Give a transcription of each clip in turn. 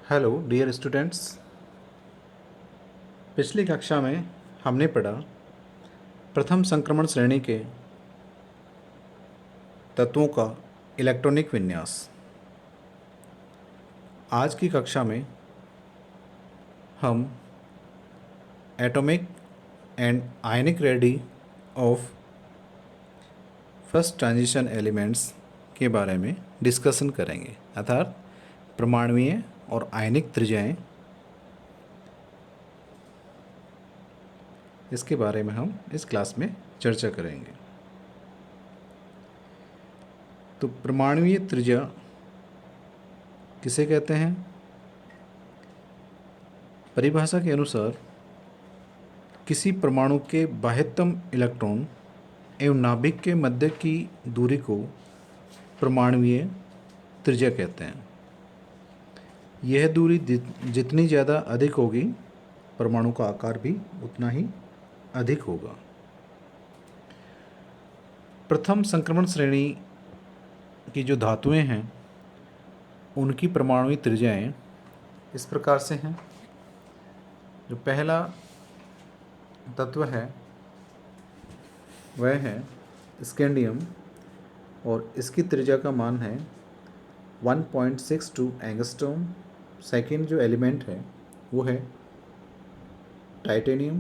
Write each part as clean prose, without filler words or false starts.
Hello dear students. पिछली कक्षा में हमने पढ़ा प्रथम संक्रमण श्रेणी के तत्वों का इलेक्ट्रॉनिक विन्यास। आज की कक्षा में हम atomic and ionic ready of first transition elements के बारे में डिस्कशन करेंगे, अर्थात परमाणुीय और आयनिक त्रिज्याएं, इसके बारे में हम इस क्लास में चर्चा करेंगे। तो परमाणुीय त्रिज्या किसे कहते हैं? परिभाषा के अनुसार किसी परमाणु के बाह्यतम इलेक्ट्रॉन एवं नाभिक के मध्य की दूरी को परमाणुीय त्रिज्या कहते हैं। यह दूरी जितनी ज़्यादा अधिक होगी, परमाणु का आकार भी उतना ही अधिक होगा। प्रथम संक्रमण श्रेणी की जो धातुएं हैं उनकी परमाणुीय त्रिज्याएं इस प्रकार से हैं। जो पहला तत्व है वह है स्कैंडियम और इसकी त्रिज्या का मान है 1.62 एंगस्ट्रॉम। सेकेंड जो एलिमेंट है वो है टाइटेनियम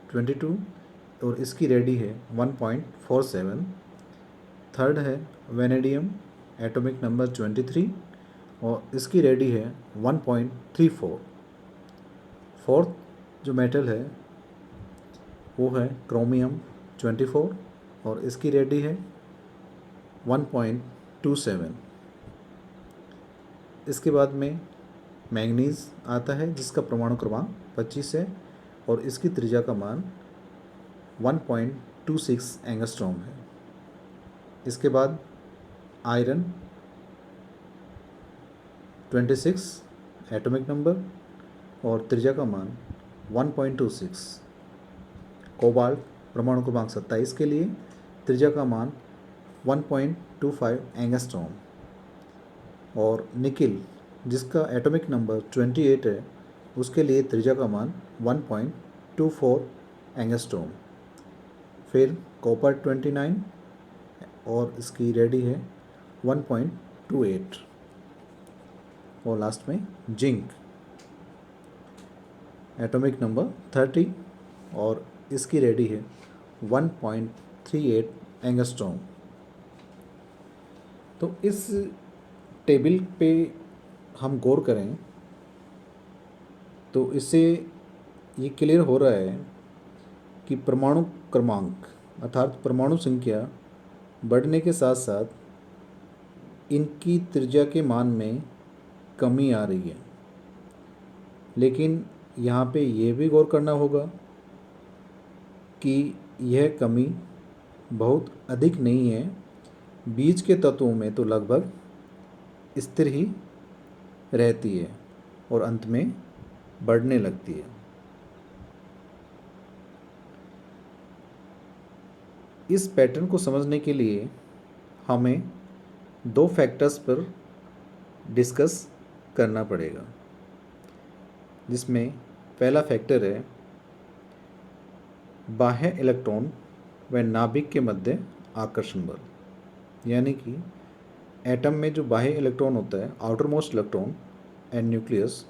22 और इसकी रेडी है 1.47। थर्ड है वेनेडियम, एटॉमिक नंबर 23 और इसकी रेडी है 1.34। फोर्थ जो मेटल है वो है क्रोमियम 24 और इसकी रेडी है 1.27। इसके बाद में मैंगनीज आता है जिसका परमाणु क्रमांक 25 है और इसकी त्रिज्या का मान 1.26 एंगस्ट्रॉम है। इसके बाद आयरन 26 एटॉमिक नंबर और त्रिज्या का मान 1.26। कोबाल्ट परमाणु क्रमांक 27 के लिए त्रिज्या का मान 1.25 एंगस्ट्रॉम और निकिल जिसका एटॉमिक नंबर 28 है उसके लिए त्रिज्या का मान 1.24 एंगस्ट्रॉम। फिर कॉपर 29 और इसकी रेडी है 1.28 और लास्ट में जिंक एटॉमिक नंबर 30 और इसकी रेडी है 1.38 एंगस्ट्रॉम। तो इस टेबल पे हम गौर करें तो इससे ये क्लियर हो रहा है कि परमाणु क्रमांक अर्थात परमाणु संख्या बढ़ने के साथ साथ इनकी त्रिज्या के मान में कमी आ रही है। लेकिन यहाँ पे ये भी गौर करना होगा कि यह कमी बहुत अधिक नहीं है। बीच के तत्वों में तो लगभग स्थिर ही रहती है और अंत में बढ़ने लगती है। इस पैटर्न को समझने के लिए हमें दो फैक्टर्स पर डिस्कस करना पड़ेगा, जिसमें पहला फैक्टर है बाह्य इलेक्ट्रॉन व नाभिक के मध्य आकर्षण बल। यानी कि एटम में जो बाह्य इलेक्ट्रॉन होता है, outer most electron and nucleus,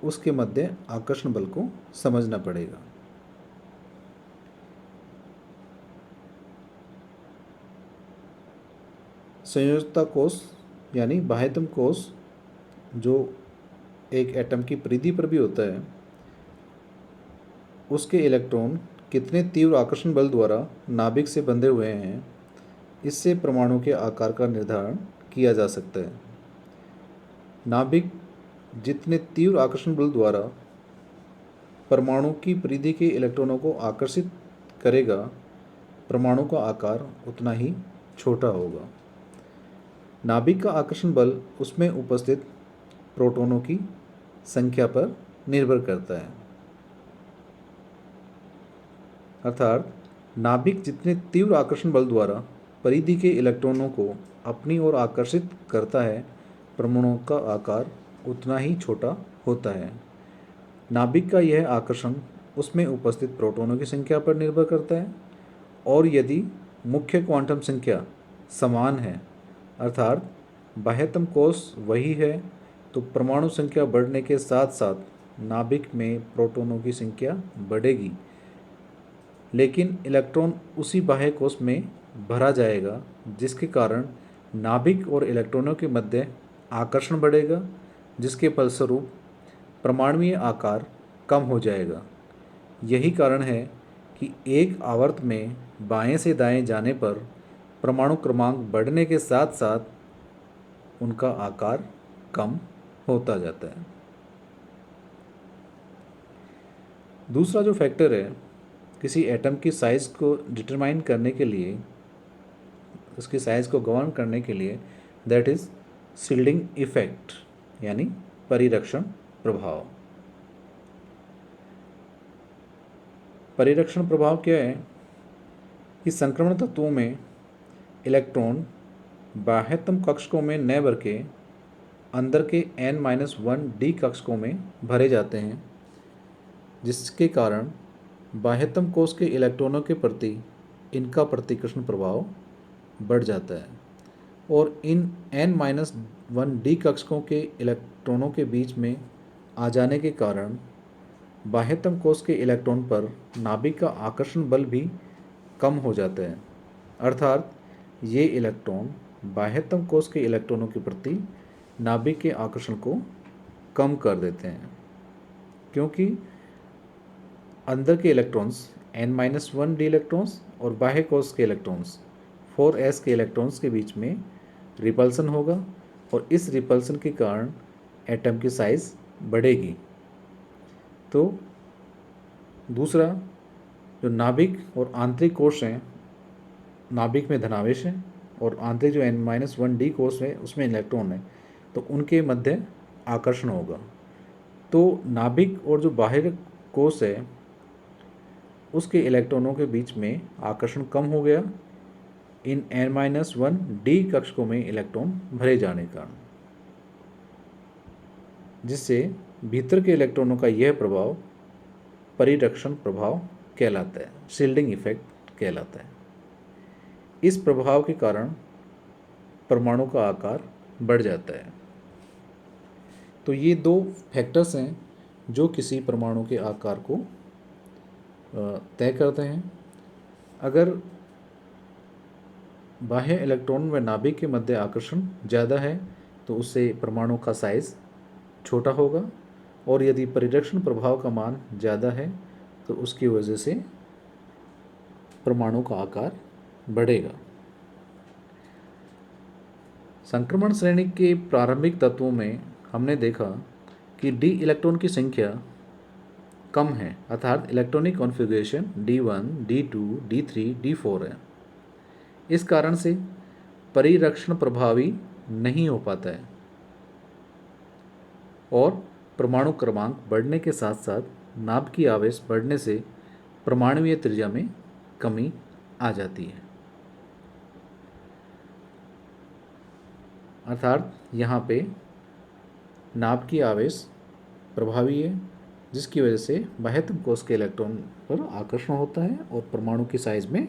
उसके मध्य आकर्षण बल को समझना पड़ेगा। संयोजकता कोष यानी बाह्यतम कोष जो एक एटम की परिधि पर भी होता है, उसके इलेक्ट्रॉन कितने तीव्र आकर्षण बल द्वारा नाभिक से बंधे हुए हैं, इससे परमाणु के आकार का निर्धारण किया जा सकता है। नाभिक जितने तीव्र आकर्षण बल द्वारा परमाणु की परिधि के इलेक्ट्रॉनों को आकर्षित करेगा, परमाणु का आकार उतना ही छोटा होगा। नाभिक का आकर्षण बल उसमें उपस्थित प्रोटॉनों की संख्या पर निर्भर करता है। अर्थात नाभिक जितने तीव्र आकर्षण बल द्वारा परिधि के इलेक्ट्रॉनों को अपनी ओर आकर्षित करता है, परमाणु का आकार उतना ही छोटा होता है। नाभिक का यह आकर्षण उसमें उपस्थित प्रोटॉनों की संख्या पर निर्भर करता है, और यदि मुख्य क्वांटम संख्या समान है, अर्थात बाह्यतम कोश वही है, तो परमाणु संख्या बढ़ने के साथ साथ नाभिक में प्रोटॉनों की संख्या बढ़ेगी, लेकिन इलेक्ट्रॉन उसी बाह्य कोश में भरा जाएगा, जिसके कारण नाभिक और इलेक्ट्रॉनों के मध्य आकर्षण बढ़ेगा, जिसके फलस्वरूप परमाणुीय आकार कम हो जाएगा। यही कारण है कि एक आवर्त में बाएं से दाएं जाने पर परमाणु क्रमांक बढ़ने के साथ साथ उनका आकार कम होता जाता है। दूसरा जो फैक्टर है किसी एटम की साइज़ को डिटरमाइन करने के लिए, उसकी साइज़ को गवर्न करने के लिए, दैट इज़ शील्डिंग इफेक्ट, यानी परिरक्षण प्रभाव। परिरक्षण प्रभाव क्या है कि संक्रमण तत्वों में इलेक्ट्रॉन बाह्यतम कक्षकों में न भर के अंदर के n-1 कक्षकों में भरे जाते हैं, जिसके कारण बाह्यतम कोश के इलेक्ट्रॉनों के प्रति इनका प्रतिकर्षण प्रभाव बढ़ जाता है, और इन n-1 कक्षकों के इलेक्ट्रॉनों के बीच में आ जाने के कारण बाह्यतम कोश के इलेक्ट्रॉन पर नाभिक का आकर्षण बल भी कम हो जाता है, अर्थात ये इलेक्ट्रॉन बाह्यतम कोश के इलेक्ट्रॉनों के प्रति नाभिक के आकर्षण को कम कर देते हैं, क्योंकि अंदर के इलेक्ट्रॉन्स n-1 इलेक्ट्रॉन्स और बाह्य कोश के इलेक्ट्रॉन्स 4s के इलेक्ट्रॉन्स के बीच में रिपल्सन होगा, और इस रिपल्सन के कारण एटम की साइज़ बढ़ेगी। तो दूसरा, जो नाभिक और आंतरिक कोश हैं, नाभिक में धनावेश है और आंतरिक जो n-1 कोश है उसमें इलेक्ट्रॉन है, तो उनके मध्य आकर्षण होगा। तो नाभिक और जो बाहर कोश है उसके इलेक्ट्रॉनों के बीच में आकर्षण कम हो गया इन n-1 कक्षकों में इलेक्ट्रॉन भरे जाने के कारण, जिससे भीतर के इलेक्ट्रॉनों का यह प्रभाव परिरक्षण प्रभाव कहलाता है, शील्डिंग इफेक्ट कहलाता है। इस प्रभाव के कारण परमाणु का आकार बढ़ जाता है। तो ये दो फैक्टर्स हैं जो किसी परमाणु के आकार को तय करते हैं। अगर बाह्य इलेक्ट्रॉन व नाभिक के मध्य आकर्षण ज़्यादा है तो उससे परमाणु का साइज़ छोटा होगा, और यदि परिरक्षण प्रभाव का मान ज़्यादा है तो उसकी वजह से परमाणु का आकार बढ़ेगा। संक्रमण श्रेणी के प्रारंभिक तत्वों में हमने देखा कि d इलेक्ट्रॉन की संख्या कम है, अर्थात electronic configuration d1, d2, d3, d4 है। इस कारण से परिरक्षण प्रभावी नहीं हो पाता है, और परमाणु क्रमांक बढ़ने के साथ साथ नाभ की आवेश बढ़ने से परमाणुीय त्रिज्या में कमी आ जाती है। अर्थात यहाँ पे नाभ की आवेश प्रभावी है, जिसकी वजह से बाह्यतम कोश के इलेक्ट्रॉन पर आकर्षण होता है और परमाणु की साइज में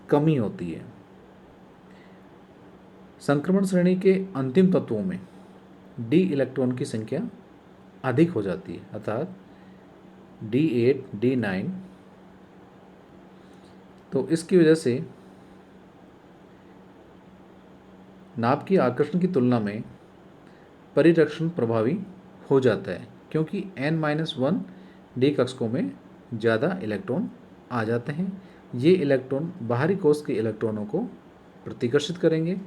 कमी होती है। संक्रमण श्रेणी के अंतिम तत्वों में d इलेक्ट्रॉन की संख्या अधिक हो जाती है, अर्थात d8, d9। तो इसकी वजह से नाभ की आकर्षण की तुलना में परिरक्षण प्रभावी हो जाता है, क्योंकि n-1 कक्षकों में ज़्यादा इलेक्ट्रॉन आ जाते हैं। ये इलेक्ट्रॉन बाहरी कोश के इलेक्ट्रॉनों को प्रतिकर्षित करेंगे,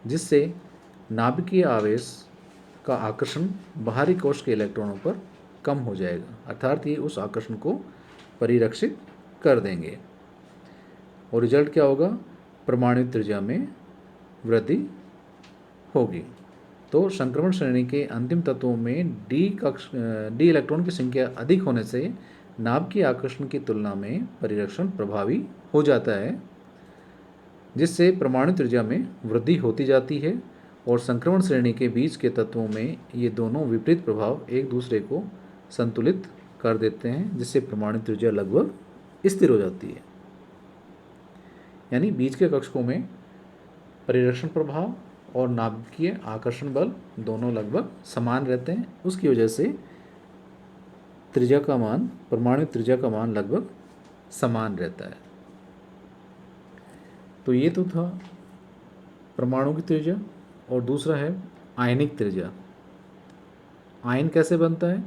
जिससे नाभिकीय आवेश का आकर्षण बाहरी कोश के इलेक्ट्रॉनों पर कम हो जाएगा, अर्थात ये उस आकर्षण को परिरक्षित कर देंगे, और रिजल्ट क्या होगा? परमाणु त्रिज्या में वृद्धि होगी। तो संक्रमण श्रेणी के अंतिम तत्वों में d इलेक्ट्रॉन की संख्या अधिक होने से नाभ की आकर्षण की तुलना में परिरक्षण प्रभावी हो जाता है, जिससे परमाणु त्रिज्या में वृद्धि होती जाती है और संक्रमण श्रेणी के बीच के तत्वों में ये दोनों विपरीत प्रभाव एक दूसरे को संतुलित कर देते हैं, जिससे परमाणु त्रिज्या लगभग स्थिर हो जाती है। यानी बीच के कक्षकों में परिरक्षण प्रभाव और नाभिकीय आकर्षण बल दोनों लगभग समान रहते हैं। उसकी वजह से त्रिज्या का मान, परमाणु त्रिज्या का मान लगभग समान रहता है। तो ये तो था परमाणु की त्रिज्या। और दूसरा है आयनिक त्रिज्या। आयन कैसे बनता है?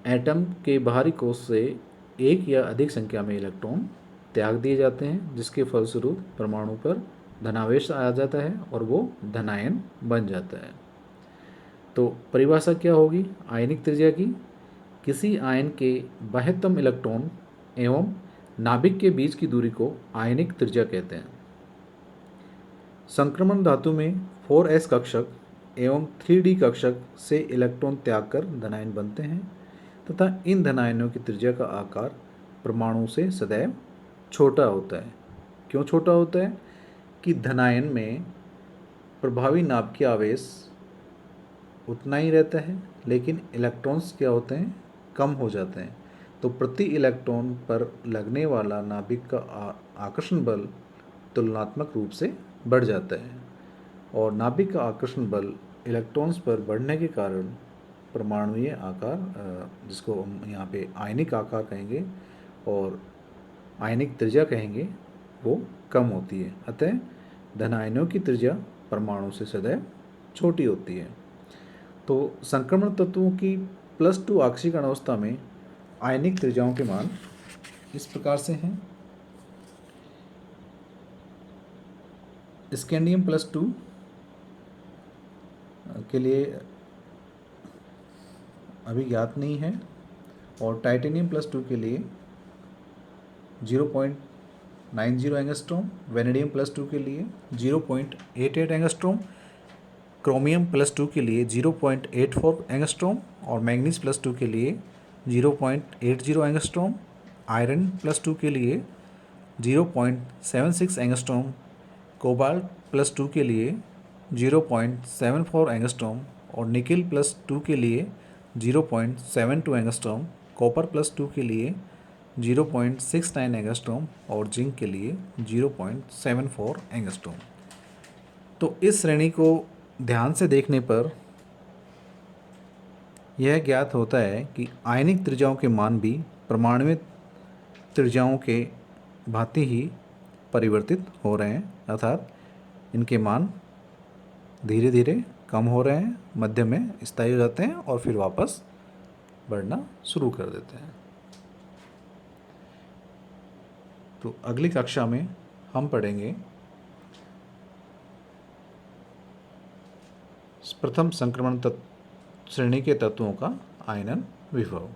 एटम के बाहरी कोश से एक या अधिक संख्या में इलेक्ट्रॉन त्याग दिए जाते हैं, जिसके फलस्वरूप परमाणु पर धनावेश आ जाता है और वो धनायन बन जाता है। तो परिभाषा क्या होगी आयनिक त्रिज्या की? किसी आयन के बाह्यतम इलेक्ट्रॉन एवं नाभिक के बीच की दूरी को आयनिक त्रिज्या कहते हैं। संक्रमण धातु में 4s कक्षक एवं 3d कक्षक से इलेक्ट्रॉन त्याग कर धनायन बनते हैं तथा इन धनायनों की त्रिज्या का आकार परमाणु से सदैव छोटा होता है। क्यों छोटा होता है? कि धनायन में प्रभावी नाभिकीय आवेश उतना ही रहता है, लेकिन इलेक्ट्रॉन्स क्या होते हैं? कम हो जाते हैं। तो प्रति इलेक्ट्रॉन पर लगने वाला नाभिक का आकर्षण बल तुलनात्मक रूप से बढ़ जाता है और नाभिक का आकर्षण बल इलेक्ट्रॉन्स पर बढ़ने के कारण परमाणुीय आकार, जिसको हम यहाँ पे आयनिक आकार कहेंगे और आयनिक त्रिज्या कहेंगे, वो कम होती है। अतः धनायनों की त्रिज्या परमाणु से सदैव छोटी होती है। तो संक्रमण तत्वों की +2 ऑक्सीकरण अवस्था में आयनिक त्रिज्याओं के मान इस प्रकार से हैं। स्कैंडियम +2 के लिए अभी ज्ञात नहीं है और टाइटेनियम +2 के लिए 0.90 एंगस्ट्रॉम, वेनेडियम +2 के लिए 0.88 एंगस्ट्रॉम, क्रोमियम +2 के लिए 0.84 एंगस्ट्रॉम और मैग्नीज +2 के लिए 0.80 एंगस्ट्रॉम, आयरन +2 के लिए 0.76 एंगस्ट्रॉम, कोबाल्ट +2 के लिए 0.74 एंगस्ट्रॉम और निकेल +2 के लिए 0.72 एंगस्ट्रॉम, कॉपर +2 के लिए 0.69 एंगस्ट्रॉम और जिंक के लिए 0.74 एंगस्ट्रॉम। तो इस श्रेणी को ध्यान से देखने पर यह ज्ञात होता है कि आयनिक त्रिज्याओं के मान भी परमाणुीय त्रिज्याओं के भांति ही परिवर्तित हो रहे हैं, अर्थात इनके मान धीरे धीरे कम हो रहे हैं, मध्य में स्थायी हो जाते हैं और फिर वापस बढ़ना शुरू कर देते हैं। तो अगली कक्षा में हम पढ़ेंगे प्रथम संक्रमण श्रेणी के तत्वों का आयनन विभव।